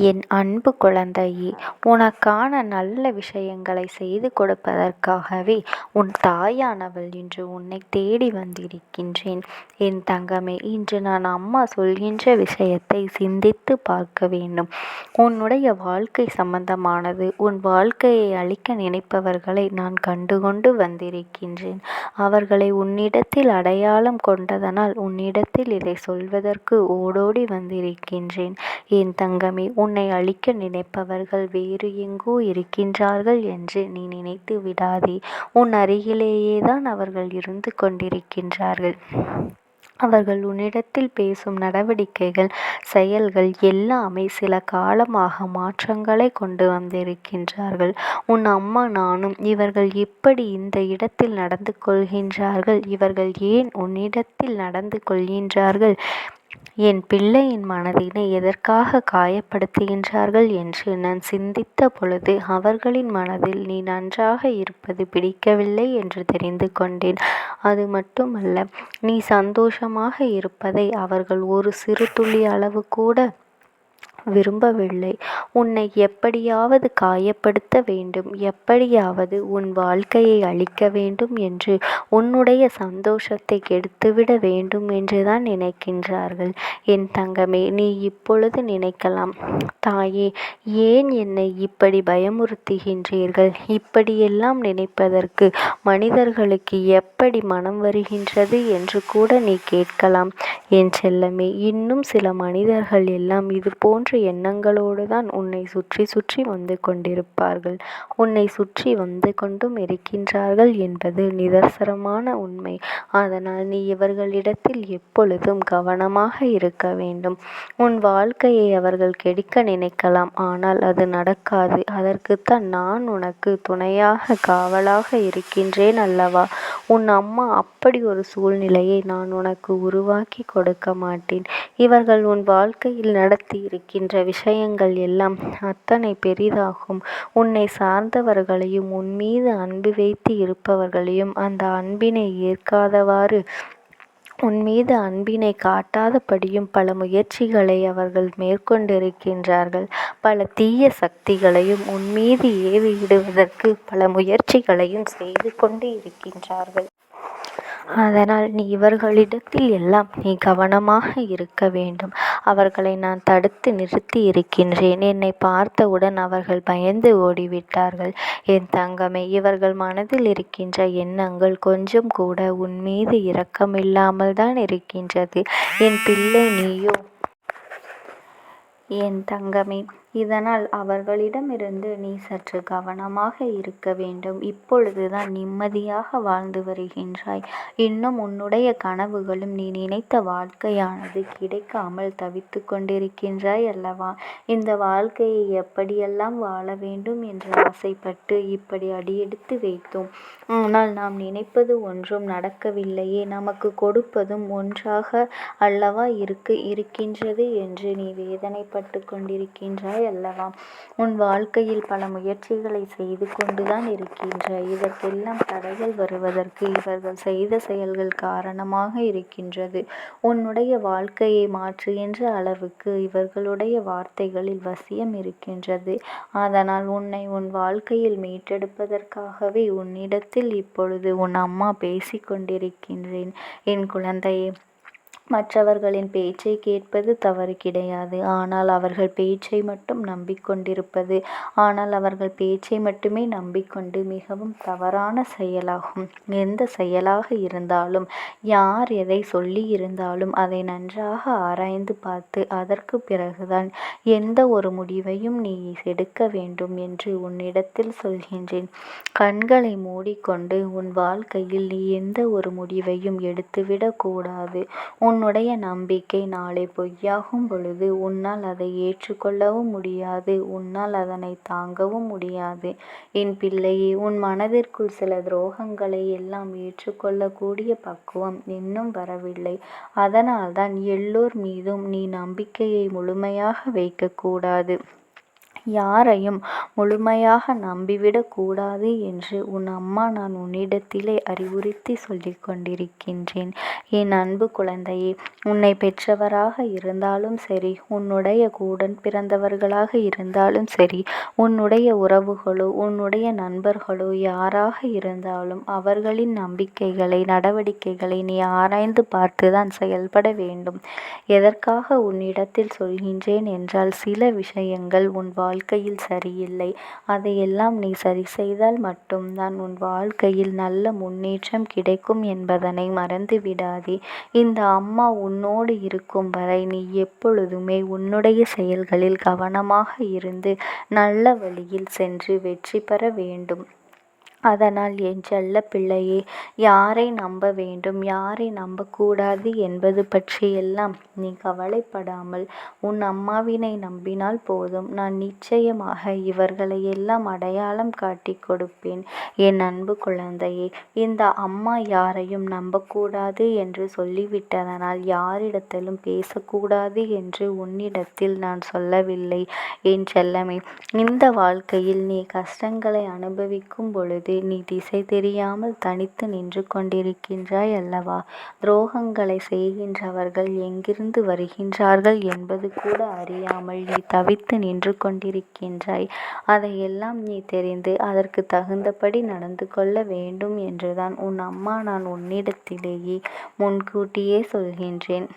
என் அன்பு குழந்தையே, உனக்கான நல்ல விஷயங்களை செய்து கொடுப்பதற்காகவே உன் தாயானவள் இன்று உன்னை தேடி வந்திருக்கின்றேன். என் தங்கமே, இன்று நான் அம்மா சொல்கின்ற விஷயத்தை சிந்தித்து பார்க்க வேண்டும். உன்னுடைய வாழ்க்கை சம்பந்தமானது. உன் வாழ்க்கையை அழிக்க நினைப்பவர்களை நான் கண்டுகொண்டு வந்திருக்கின்றேன். அவர்களை உன்னிடத்தில் அடையாளம் கொண்டதனால் உன்னிடத்தில் இதை சொல்வதற்கு ஓடோடி வந்திருக்கின்றேன். என் தங்கமே, உன்னை அழிக்க நினைப்பவர்கள் வேறு எங்கோ இருக்கின்றார்கள் என்று நீ நினைத்து விடாதே. உன் அருகிலேயேதான் அவர்கள் இருந்து கொண்டிருக்கின்றார்கள். அவர்கள் உன்னிடத்தில் பேசும் நடவடிக்கைகள், செயல்கள் எல்லாமே சில காலமாக மாற்றங்களை கொண்டு வந்திருக்கின்றார்கள். உன் அம்மா நானும் இவர்கள் எப்படி இந்த இடத்தில் நடந்து கொள்கின்றார்கள், இவர்கள் ஏன் உன்னிடத்தில் நடந்து கொள்கின்றார்கள், என் பிள்ளையின் மனதினை எதற்காக காயப்படுத்துகின்றார்கள் என்று நான் சிந்தித்த பொழுது அவர்களின் மனதில் நீ நன்றாக இருப்பது பிடிக்கவில்லை என்று தெரிந்து கொண்டேன். அது மட்டுமல்ல, நீ சந்தோஷமாக இருப்பதை அவர்கள் ஒரு சிறு துளி அளவு கூட விரும்பவில்லை. உன்னை எப்படியாவது காயப்படுத்த வேண்டும், எப்படியாவது உன் வாழ்க்கையை அழிக்க வேண்டும் என்று, உன்னுடைய சந்தோஷத்தை கெடுத்துவிட வேண்டும் என்றுதான் நினைக்கின்றார்கள். என் தங்கமே, நீ இப்பொழுது நினைக்கலாம், தாயே, ஏன் என்னை இப்படி பயமுறுத்துகின்றீர்கள்? இப்படியெல்லாம் நினைப்பதற்கு மனிதர்களுக்கு எப்படி மனம் வருகின்றது என்று கூட நீ கேட்கலாம். என் செல்லமே, இன்னும் சில மனிதர்கள் எல்லாம் இது போன்ற எண்ணங்களோடு தான் உன்னை சுற்றி சுற்றி வந்து கொண்டிருப்பார்கள். உன்னை சுற்றி வந்து கொண்டும் இருக்கின்றார்கள் என்பது நிதர்சனமான உண்மை. அதனால் நீ இவர்களிடத்தில் எப்பொழுதும் கவனமாக இருக்க வேண்டும். உன் வாழ்க்கையை அவர்கள் கெடுக்க நினைக்கலாம், ஆனால் அது நடக்காது. அதற்குத்தான் நான் உனக்கு துணையாக காவலாக இருக்கின்றேன் அல்லவா? உன் அம்மா அப்படி ஒரு சூழ்நிலையை நான் உனக்கு உருவாக்கி கொடுக்க மாட்டேன். இவர்கள் உன் வாழ்க்கையில் நடத்தி இருக்கின்ற விஷயங்கள் எல்லாம் அத்தனை பெரிதாகும். உன்னை சார்ந்தவர்களையும் உன் மீது அன்பு வைத்து இருப்பவர்களையும் அந்த அன்பினை ஏற்காதவாறு, உன் மீது அன்பினை காட்டாதபடியும் பல முயற்சிகளை அவர்கள் மேற்கொண்டிருக்கின்றார்கள். பல தீய சக்திகளையும் உன் மீது ஏவிவிடுவதற்கு பல முயற்சிகளையும் செய்து கொண்டு இருக்கின்றார்கள். அதனால் நீ இவர்களிடத்தில் எல்லாம் நீ கவனமாக இருக்க வேண்டும். அவர்களை நான் தடுத்து நிறுத்தி இருக்கின்றேன். என்னை பார்த்தவுடன் அவர்கள் பயந்து ஓடிவிட்டார்கள். என் தங்கமே, இவர்கள் மனதில் இருக்கின்ற எண்ணங்கள் கொஞ்சம் கூட உன் மீது இரக்கமில்லாமல் தான் இருக்கின்றது. என் பிள்ளை நீயோ என் தங்கமே, இதனால் அவர்களிடமிருந்து நீ சற்று கவனமாக இருக்க வேண்டும். இப்பொழுதுதான் நிம்மதியாக வாழ்ந்து வருகின்றாய். இன்னும் உன்னுடைய கனவுகளும் நீ நினைத்த வாழ்க்கையானது கிடைக்காமல் தவித்து கொண்டிருக்கின்றாய் அல்லவா? இந்த வாழ்க்கையை எப்படியெல்லாம் வாழ வேண்டும் என்று ஆசைப்பட்டு இப்படி அடியெடுத்து வைத்தோம். ஆனால் நாம் நினைப்பது ஒன்றும் நடக்கவில்லையே, நமக்கு கொடுப்பதும் ஒன்றாக அல்லவா இருக்கின்றது என்று நீ வேதனைப்பட்டு கொண்டிருக்கின்றாய் அல்லவா? உன் வாழ்க்கையில் பல முயற்சிகளை செய்து கொண்டுதான் இருக்கின்றாய். இதற்கெல்லாம் தடைகள் வருவதற்கு இவர்கள் செய்த செயல்கள் காரணமாக இருக்கின்றது. உன்னுடைய வாழ்க்கையை மாற்றுகின்ற அளவுக்கு இவர்களுடைய வார்த்தைகளில் வசியம் இருக்கின்றது. அதனால் உன்னை உன் வாழ்க்கையில் மீட்டெடுப்பதற்காகவே உன்னிடத்தில் இப்பொழுது உன் அம்மா பேசிக் கொண்டிருக்கின்றேன். என் குழந்தையே, மற்றவர்களின் பேச்சை கேட்பது தவறு கிடையாது. ஆனால் அவர்கள் பேச்சை மட்டும் நம்பிக்கொண்டிருப்பது, ஆனால் அவர்கள் பேச்சை மட்டுமே நம்பிக்கொண்டு மிகவும் தவறான செயலாகும். எந்த செயலாக இருந்தாலும், யார் எதை சொல்லி இருந்தாலும் அதை நன்றாக ஆராய்ந்து பார்த்து அதற்கு பிறகுதான் எந்த ஒரு முடிவையும் நீ எடுக்க வேண்டும் என்று உன்னிடத்தில் சொல்கின்றேன். கண்களை மூடிக்கொண்டு உன் வாழ்க்கையில் நீ எந்த ஒரு முடிவையும் எடுத்துவிடக் கூடாது. உன்னுடைய நம்பிக்கை நாளை பொய்யாகும் பொழுது உன்னால் அதை ஏற்றுக்கொள்ளவும் முடியாது, உன்னால் அதனை தாங்கவும் முடியாது. என் பிள்ளையே, உன் மனதிற்குள் சில துரோகங்களை எல்லாம் ஏற்றுக்கொள்ளக்கூடிய பக்குவம் இன்னும் வரவில்லை. அதனால்தான் எல்லோர் மீதும் நீ நம்பிக்கையை முழுமையாக வைக்கக்கூடாது. யாரையும் முழுமையாக நம்பிவிடக் கூடாது என்று உன் அம்மா நான் உன்னிடத்திலே அறிவுறுத்தி சொல்லிக் கொண்டிருக்கின்றேன். என் அன்பு குழந்தையே, உன்னை பெற்றவராக இருந்தாலும் சரி, உன்னுடைய கூடன் பிறந்தவர்களாக இருந்தாலும் சரி, உன்னுடைய உறவுகளோ உன்னுடைய நண்பர்களோ யாராக இருந்தாலும் அவர்களின் நம்பிக்கைகளை நடவடிக்கைகளை நீ ஆராய்ந்து பார்த்துதான் செயல்பட வேண்டும். எதற்காக உன்னிடத்தில் சொல்கின்றேன் என்றால், சில விஷயங்கள் உன் வாழ்க்கையில் சரியில்லை. அதையெல்லாம் நீ சரி செய்தால் மட்டும்தான் உன் வாழ்க்கையில் நல்ல முன்னேற்றம் கிடைக்கும் என்பதனை மறந்து விடாதே. இந்த அம்மா உன்னோடு இருக்கும் வரை நீ எப்பொழுதுமே உன்னுடைய செயல்களில் கவனமாக இருந்து நல்ல வழியில் சென்று வெற்றி பெற வேண்டும். அதனால் என் செல்ல பிள்ளையே, யாரை நம்ப வேண்டும் யாரை நம்பக்கூடாது என்பது பற்றியெல்லாம் நீ கவலைப்படாமல் உன் அம்மாவினை நம்பினால் போதும். நான் நிச்சயமாக இவர்களை எல்லாம் அடையாளம் காட்டி கொடுப்பேன். என் அன்பு குழந்தையே, இந்த அம்மா யாரையும் நம்பக்கூடாது என்று சொல்லிவிட்டதனால் யாரிடத்திலும் பேசக்கூடாது என்று உன்னிடத்தில் நான் சொல்லவில்லை. என் செல்லமே, இந்த வாழ்க்கையில் நீ கஷ்டங்களை அனுபவிக்கும் பொழுது நீ திசை தெரியாமல் தனித்து நின்று கொண்டிருக்கின்றாய் அல்லவா? துரோகங்களை செய்கின்றவர்கள் எங்கிருந்து வருகின்றார்கள் என்பது கூட அறியாமல் நீ தவித்து நின்று கொண்டிருக்கின்றாய். அதையெல்லாம் நீ தெரிந்து அதற்கு தகுந்தபடி நடந்து கொள்ள வேண்டும் என்றுதான் உன் அம்மா நான் உன்னிடத்திலேயே முன்கூட்டியே சொல்கின்றேன்.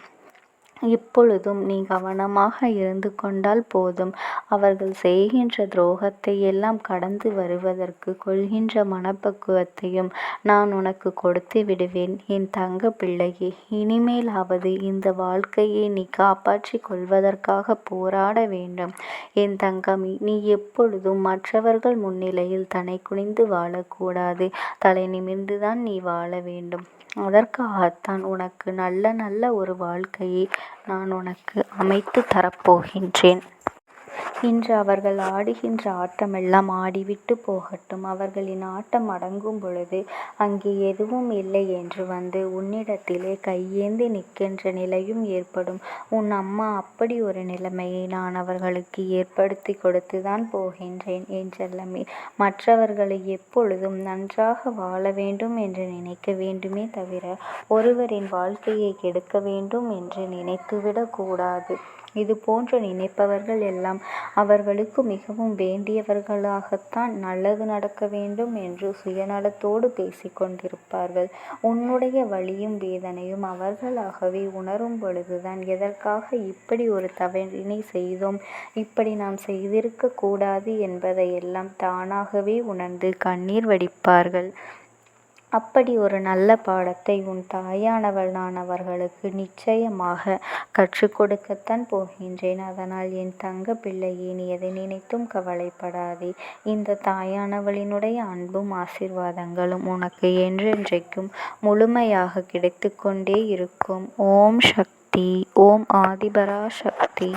இப்பொழுதும் நீ கவனமாக இருந்து கொண்டால் போதும். அவர்கள் செய்கின்ற துரோகத்தை எல்லாம் கடந்து வருவதற்கு கொள்கின்ற மனப்பக்குவத்தையும் நான் உனக்கு கொடுத்து விடுவேன். என் தங்க பிள்ளையே, இனிமேலாவது இந்த வாழ்க்கையை நீ காப்பாற்றி கொள்வதற்காக போராட வேண்டும். என் தங்கமி, நீ எப்பொழுதும் மற்றவர்கள் முன்னிலையில் தலை குனிந்து வாழக்கூடாது. தலை நிமிர்ந்துதான் நீ வாழ வேண்டும். அதற்காகத்தான் உனக்கு நல்ல நல்ல ஒரு வாழ்க்கையை நான் உனக்கு அமைத்து தரப்போகின்றேன். இன்று அவர்கள் ஆடுகின்ற ஆட்டமெல்லாம் ஆடிவிட்டு போகட்டும். அவர்களின் ஆட்டம் அடங்கும் பொழுது அங்கே எதுவும் இல்லை என்று வந்து உன்னிடத்திலே கையேந்தி நிற்கின்ற நிலையும் ஏற்படும். உன் அம்மா அப்படி ஒரு நிலைமையை நான் அவர்களுக்கு ஏற்படுத்தி கொடுத்துதான் போகின்றேன். என் செல்லமே, மற்றவர்களை எப்பொழுதும் நன்றாக வாழ வேண்டும் என்று நினைக்க வேண்டுமே தவிர ஒருவரின் வாழ்க்கையை கெடுக்க வேண்டும் என்று நினைத்துவிடக் கூடாது. இது போன்று நினைப்பவர்கள் எல்லாம் அவர்களுக்கு மிகவும் வேண்டியவர்களாகத்தான் நல்லது நடக்க வேண்டும் என்று சுயநலத்தோடு பேசிக்கொண்டிருப்பார்கள். உன்னுடைய வலியும் வேதனையும் அவர்களாகவே உணரும் பொழுதுதான் எதற்காக இப்படி ஒரு தவறினை செய்தோம், இப்படி நாம் செய்திருக்க கூடாது என்பதையெல்லாம் தானாகவே உணர்ந்து கண்ணீர் வடிப்பார்கள். அப்படி ஒரு நல்ல பாடத்தை உன் தாயானவள் நான் அவர்களுக்கு நிச்சயமாக கற்றுக் கொடுக்கத்தான் போகின்றேன். அதனால் என் தங்க பிள்ளையே, நீ எதை நினைத்தும் கவலைப்படாதே. இந்த தாயானவளினுடைய அன்பும் ஆசீர்வாதங்களும் உனக்கு என்றென்றைக்கும் முழுமையாக கிடைத்து கொண்டே இருக்கும். ஓம் சக்தி. ஓம் ஆதிபரா சக்தி.